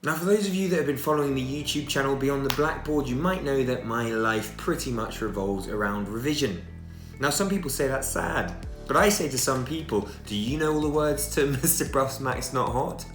Now, for those of you that have been following the YouTube channel Beyond the Blackboard, you might know that my life pretty much revolves around revision. Now, some people say that's sad, but I say to some people, do you know all the words to Mr. Bruff's Max Not Hot?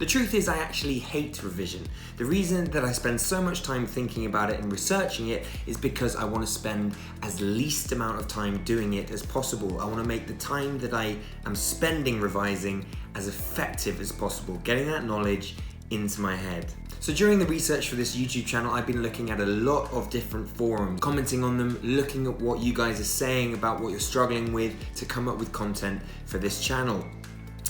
The truth is I actually hate revision. The reason that I spend so much time thinking about it and researching it is because I want to spend as least amount of time doing it as possible. I want to make the time that I am spending revising as effective as possible, getting that knowledge into my head. So during the research for this YouTube channel, I've been looking at a lot of different forums, commenting on them, looking at what you guys are saying about what you're struggling with to come up with content for this channel.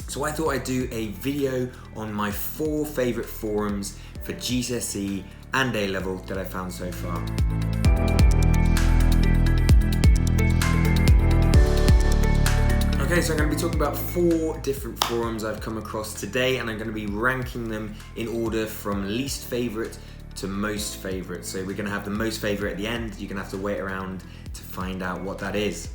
So I thought I'd do a video on my 4 favorite forums for GCSE and A-level that I've found so far. Okay, so I'm going to be talking about 4 different forums I've come across today, and I'm going to be ranking them in order from least favorite to most favorite. So we're going to have the most favorite at the end. You're going to have to wait around to find out what that is.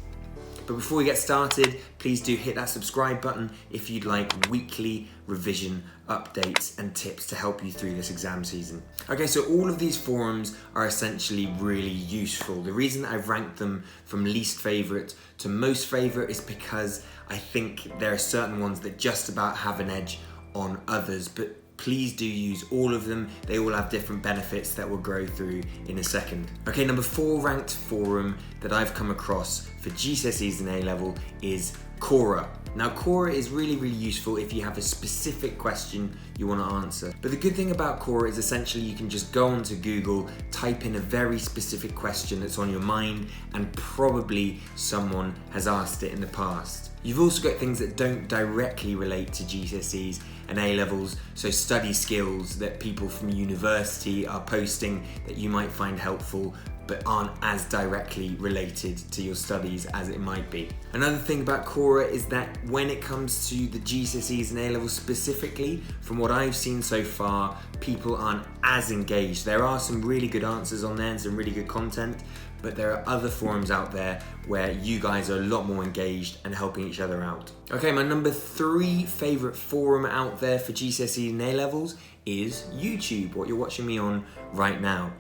But before we get started, please do hit that subscribe button if you'd like weekly revision updates and tips to help you through this exam season. Okay, so all of these forums are essentially really useful. The reason that I've ranked them from least favorite to most favorite is because I think there are certain ones that just about have an edge on others, but please do use all of them. They all have different benefits that we'll go through in a second. Okay, number 4 ranked forum that I've come across for GCSEs and A-level is Quora. Now, Quora is really useful if you have a specific question you want to answer. But the good thing about Quora is essentially you can just go onto Google, type in a very specific question that's on your mind, and probably someone has asked it in the past. You've also got things that don't directly relate to GCSEs and A-levels, so study skills that people from university are posting that you might find helpful but aren't as directly related to your studies as it might be. Another thing about Quora is that when it comes to the GCSEs and A-levels specifically, from what I've seen so far, people aren't as engaged. There are some really good answers on there and some really good content, but there are other forums out there where you guys are a lot more engaged and helping each other out. Okay, my number 3 favorite forum out there for GCSE and A-levels is YouTube, what you're watching me on right now.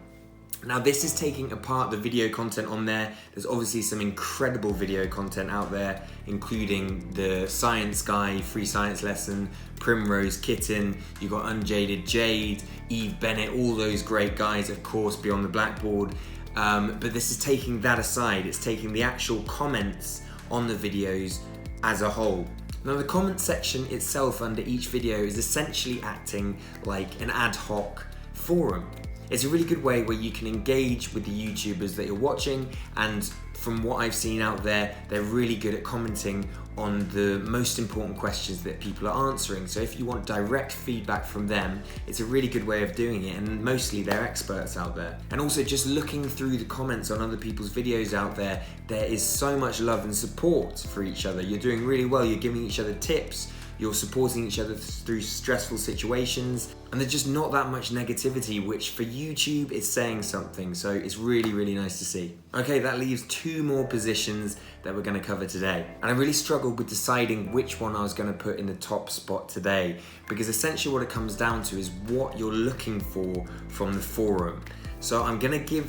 Now, this is taking apart the video content on there. There's obviously some incredible video content out there, including the Science Guy, Free Science Lesson, Primrose Kitten, you've got Unjaded Jade, Eve Bennett, all those great guys, of course, Beyond the Blackboard. But this is taking that aside. It's taking the actual comments on the videos as a whole. Now, the comment section itself under each video is essentially acting like an ad hoc forum. It's a really good way where you can engage with the YouTubers that you're watching, and from what I've seen out there, they're really good at commenting on the most important questions that people are answering. So if you want direct feedback from them, it's a really good way of doing it, and mostly they're experts out there. And also just looking through the comments on other people's videos out there, there is so much love and support for each other. You're doing really well, you're giving each other tips, you're supporting each other through stressful situations, and there's just not that much negativity, which for YouTube is saying something, so it's really nice to see. Okay, that leaves 2 more positions that we're gonna cover today. And I really struggled with deciding which one I was gonna put in the top spot today, because essentially what it comes down to is what you're looking for from the forum. So I'm gonna do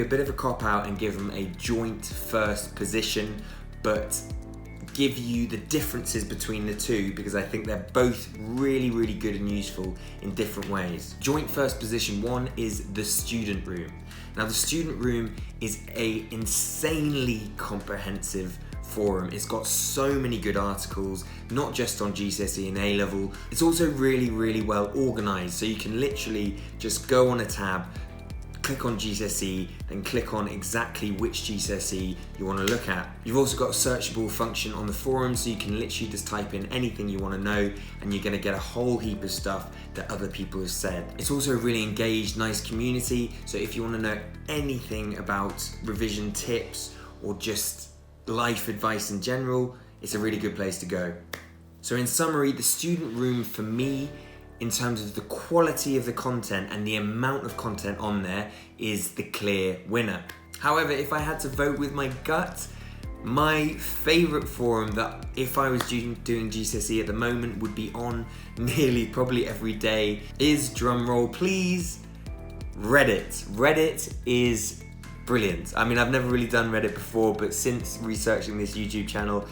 a bit of a cop-out and give them a joint first position, but give you the differences between the 2 because I think they're both really good and useful in different ways. Joint first position 1 is the student room. Now, the student room is a insanely comprehensive forum. It's got so many good articles, not just on GCSE and A-level. It's also really well organized, so you can literally just go on a tab, click on GCSE, then click on exactly which GCSE you want to look at. You've also got a searchable function on the forum, so you can literally just type in anything you want to know and you're going to get a whole heap of stuff that other people have said. It's also a really engaged, nice community, so if you want to know anything about revision tips or just life advice in general, it's a really good place to go. So in summary, the student room for me, in terms of the quality of the content and the amount of content on there, is the clear winner. However, if I had to vote with my gut, My favourite forum that if I was doing GCSE at the moment would be on nearly probably every day is, drumroll please, Reddit. Reddit is brilliant. I mean, I've never really done Reddit before, but since researching this YouTube channel,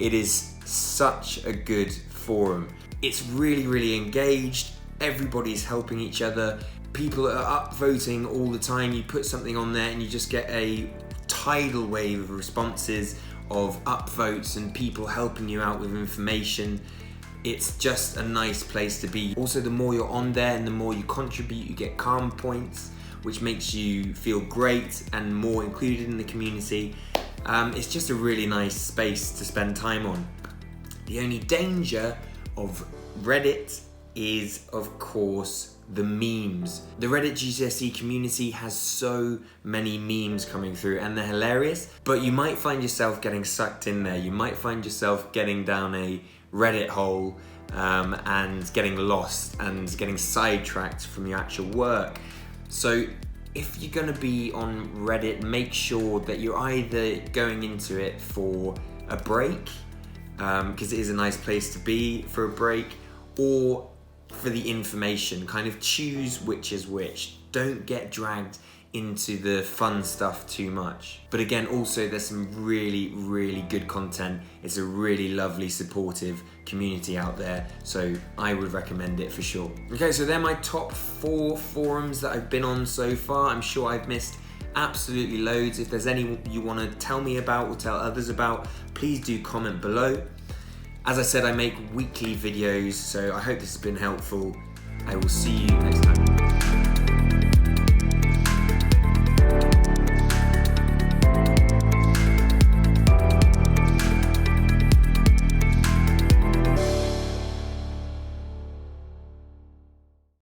it is such a good forum. It's really, really engaged. Everybody's helping each other. People are upvoting all the time. You put something on there and you just get a tidal wave of responses, of upvotes, and people helping you out with information. It's just a nice place to be. Also, the more you're on there and the more you contribute, you get karma points, which makes you feel great and more included in the community. It's just a really nice space to spend time on. The only danger of Reddit is, of course, the memes. The Reddit GCSE community has so many memes coming through and they're hilarious, but you might find yourself getting sucked in there. You might find yourself getting down a Reddit hole and getting lost and getting sidetracked from your actual work. So if you're gonna be on Reddit, make sure that you're either going into it for a break, because it is a nice place to be for a break, or for the information. Kind of choose which is which. Don't get dragged into the fun stuff too much. But again, also there's some really, really good content. It's a really lovely, supportive community out there, so I would recommend it for sure. Okay, so they're my top 4 forums that I've been on so far. I'm sure I've missed absolutely loads. If there's any you want to tell me about or tell others about, please do comment below. As I said, I make weekly videos, so I hope this has been helpful. I will see you next time.